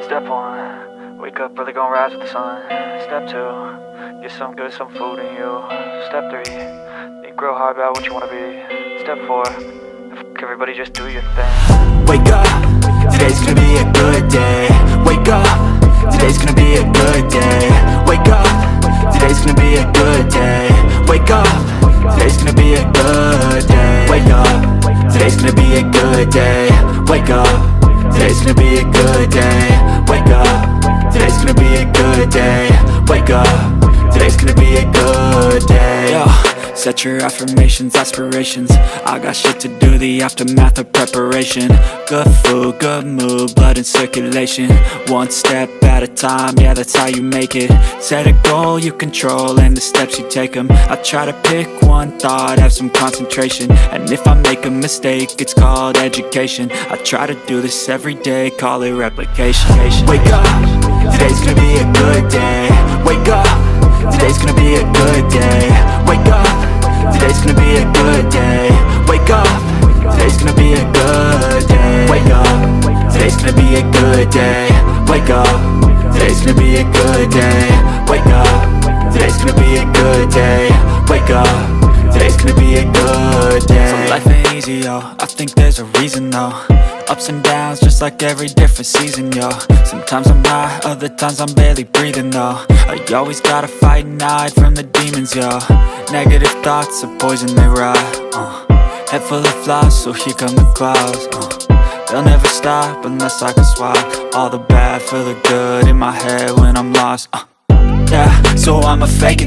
Step 1, wake up early, gon' rise with the sun. Step 2, get some good, some food in you. Step 3, think real hard about what you wanna be. Step 4, fuck everybody, just do your thing. Wake up, today's gonna be a good day. Wake up, today's gonna be a good day. Wake up, today's gonna be a good day. Wake up, today's gonna be a good day. Wake up, today's gonna be a good day. Wake up, today's gonna be a good day. Wake up, today's gonna be a good day. Wake up, today's gonna be a good day. Yo, set your affirmations, aspirations. I got shit to do, the aftermath of preparation. Good food, good mood, blood in circulation. One step at a time, yeah, that's how you make it. Set a goal you control and the steps you take them. I try to pick one thought, have some concentration. And if I make a mistake, it's called education. I try to do this every day, call it replication. Wake up, today's gonna be a good day. Wake up, today's gonna be a good day. Wake up, today's gonna be a good day. Wake up, today's gonna be a good day. Wake up, today's gonna be a good day. Wake up, today's gonna be a good day. Wake up, today's gonna be a good day. Wake up, today's gonna be a good day. So life ain't easy, yo, I think there's a reason though. Ups and downs, just like every different season, yo. Sometimes I'm high, other times I'm barely breathing, though. I always gotta fight and hide from the demons, yo. Negative thoughts are poison, they rot. Head full of flies, so here come the clouds. They'll never stop unless I can swap all the bad for the good in my head when I'm lost. Yeah, so I'ma fake it